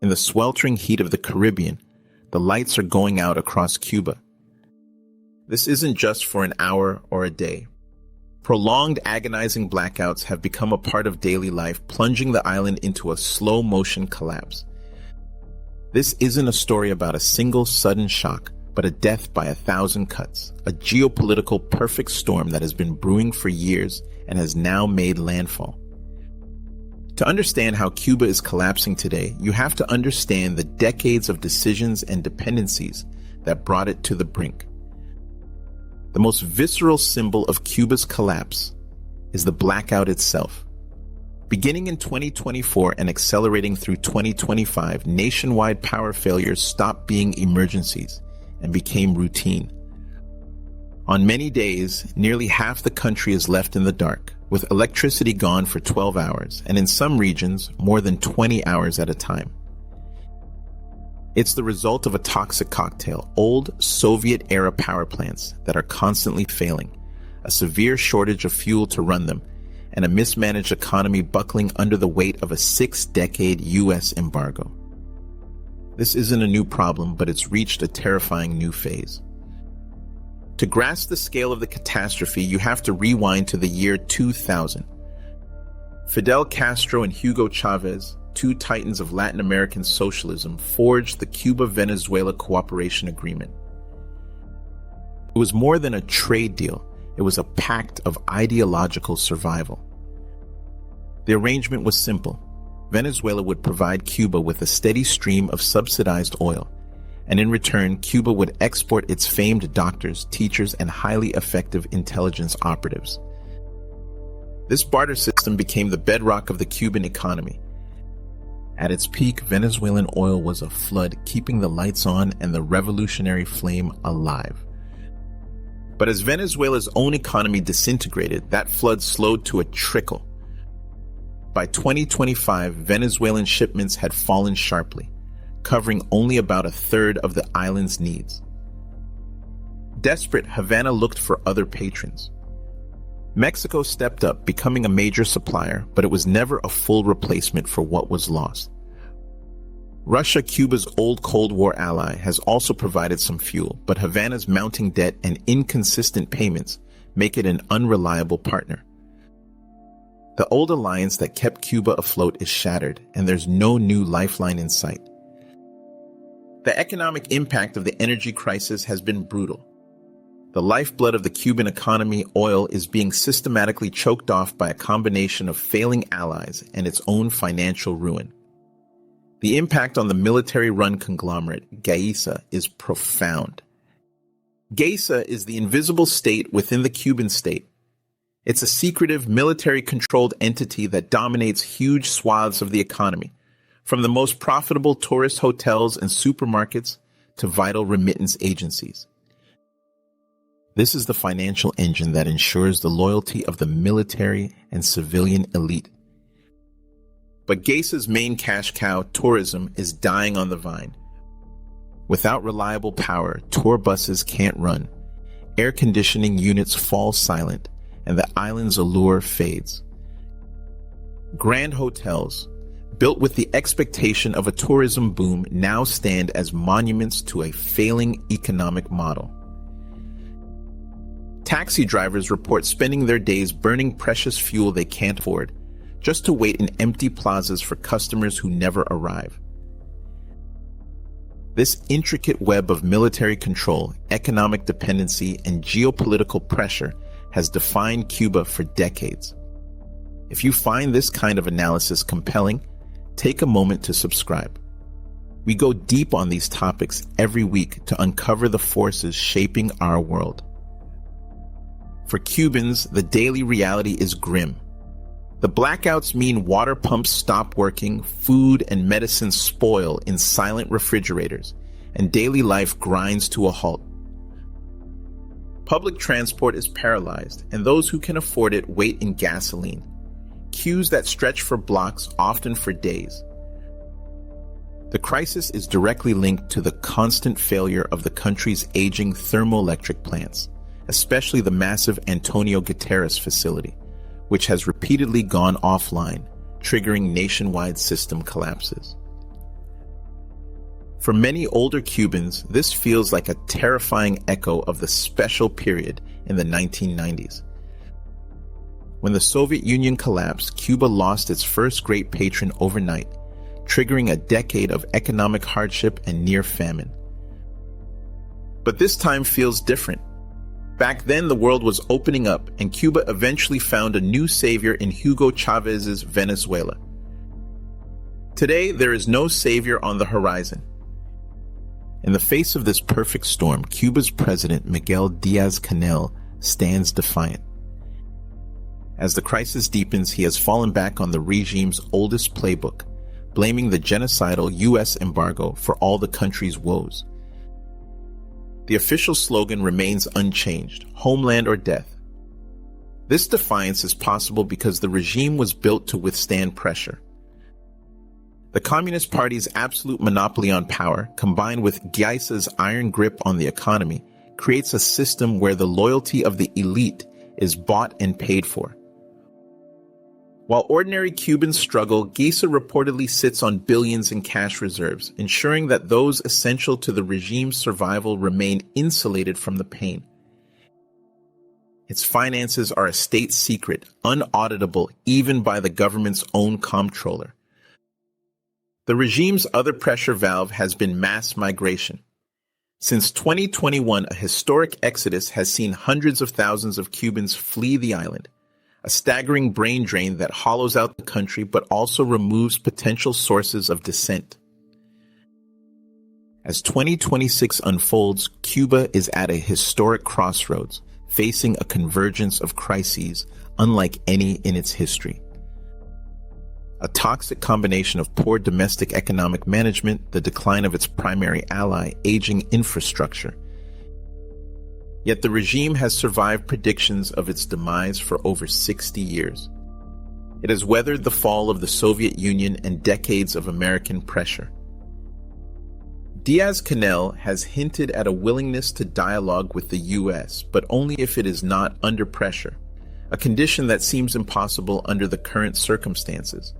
In the sweltering heat of the Caribbean, the lights are going out across Cuba. This isn't just for an hour or a day. Prolonged, agonizing blackouts have become a part of daily life, plunging the island into a slow-motion collapse. This isn't a story about a single sudden shock, but a death by 1,000 cuts, a geopolitical perfect storm that has been brewing for years and has now made landfall. To understand how Cuba is collapsing today, you have to understand the decades of decisions and dependencies that brought it to the brink. The most visceral symbol of Cuba's collapse is the blackout itself. Beginning in 2024 and accelerating through 2025, nationwide power failures stopped being emergencies and became routine. On many days, nearly half the country is left in the dark, with electricity gone for 12 hours, and in some regions, more than 20 hours at a time. It's the result of a toxic cocktail: old Soviet-era power plants that are constantly failing, a severe shortage of fuel to run them, and a mismanaged economy buckling under the weight of a 6-decade U.S. embargo. This isn't a new problem, but it's reached a terrifying new phase. To grasp the scale of the catastrophe, you have to rewind to the year 2000. Fidel Castro and Hugo Chavez, two titans of Latin American socialism, forged the Cuba-Venezuela Cooperation Agreement. It was more than a trade deal. It was a pact of ideological survival. The arrangement was simple. Venezuela would provide Cuba with a steady stream of subsidized oil, and in return, Cuba would export its famed doctors, teachers, and highly effective intelligence operatives. This barter system became the bedrock of the Cuban economy. At its peak, Venezuelan oil was a flood, keeping the lights on and the revolutionary flame alive. But as Venezuela's own economy disintegrated, that flood slowed to a trickle. By 2025, Venezuelan shipments had fallen sharply, covering only about 1/3 of the island's needs. Desperate, Havana looked for other patrons. Mexico stepped up, becoming a major supplier, but it was never a full replacement for what was lost. Russia, Cuba's old Cold War ally, has also provided some fuel, but Havana's mounting debt and inconsistent payments make it an unreliable partner. The old alliance that kept Cuba afloat is shattered, and there's no new lifeline in sight. The economic impact of the energy crisis has been brutal. The lifeblood of the Cuban economy, oil, is being systematically choked off by a combination of failing allies and its own financial ruin. The impact on the military-run conglomerate, GAISA, is profound. GAISA is the invisible state within the Cuban state. It's a secretive, military-controlled entity that dominates huge swaths of the economy, from the most profitable tourist hotels and supermarkets to vital remittance agencies. This is the financial engine that ensures the loyalty of the military and civilian elite. But GAISA's main cash cow, tourism, is dying on the vine. Without reliable power, tour buses can't run, air conditioning units fall silent, and the island's allure fades. Grand hotels, built with the expectation of a tourism boom, now stand as monuments to a failing economic model. Taxi drivers report spending their days burning precious fuel they can't afford, just to wait in empty plazas for customers who never arrive. This intricate web of military control, economic dependency, and geopolitical pressure has defined Cuba for decades. If you find this kind of analysis compelling, take a moment to subscribe. We go deep on these topics every week to uncover the forces shaping our world. For Cubans, the daily reality is grim. The blackouts mean water pumps stop working, food and medicine spoil in silent refrigerators, and daily life grinds to a halt. Public transport is paralyzed, and those who can afford it wait in gasoline. Queues that stretch for blocks, often for days. The crisis is directly linked to the constant failure of the country's aging thermoelectric plants, especially the massive Antonio Guterres facility, which has repeatedly gone offline, triggering nationwide system collapses. For many older Cubans, this feels like a terrifying echo of the special period in the 1990s. When the Soviet Union collapsed, Cuba lost its first great patron overnight, triggering a decade of economic hardship and near famine. But this time feels different. Back then, the world was opening up, and Cuba eventually found a new savior in Hugo Chávez's Venezuela. Today, there is no savior on the horizon. In the face of this perfect storm, Cuba's president, Miguel Díaz-Canel, stands defiant. As the crisis deepens, he has fallen back on the regime's oldest playbook, blaming the genocidal U.S. embargo for all the country's woes. The official slogan remains unchanged: homeland or death. This defiance is possible because the regime was built to withstand pressure. The Communist Party's absolute monopoly on power, combined with Guaisa's iron grip on the economy, creates a system where the loyalty of the elite is bought and paid for. While ordinary Cubans struggle, Guaisa reportedly sits on billions in cash reserves, ensuring that those essential to the regime's survival remain insulated from the pain. Its finances are a state secret, unauditable even by the government's own comptroller. The regime's other pressure valve has been mass migration. Since 2021, a historic exodus has seen hundreds of thousands of Cubans flee the island, a staggering brain drain that hollows out the country but also removes potential sources of dissent. As 2026 unfolds, Cuba is at a historic crossroads, facing a convergence of crises unlike any in its history. A toxic combination of poor domestic economic management, the decline of its primary ally, aging infrastructure. Yet the regime has survived predictions of its demise for over 60 years. It has weathered the fall of the Soviet Union and decades of American pressure. Díaz-Canel has hinted at a willingness to dialogue with the U.S., but only if it is not under pressure, a condition that seems impossible under the current circumstances.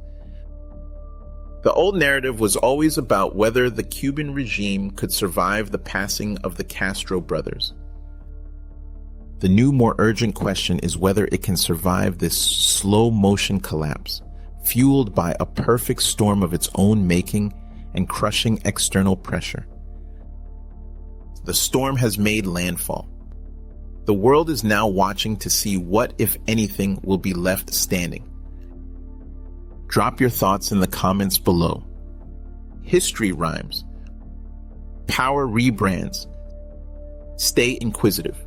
The old narrative was always about whether the Cuban regime could survive the passing of the Castro brothers. The new, more urgent question is whether it can survive this slow-motion collapse, fueled by a perfect storm of its own making and crushing external pressure. The storm has made landfall. The world is now watching to see what, if anything, will be left standing. Drop your thoughts in the comments below. History rhymes. Power rebrands. Stay inquisitive.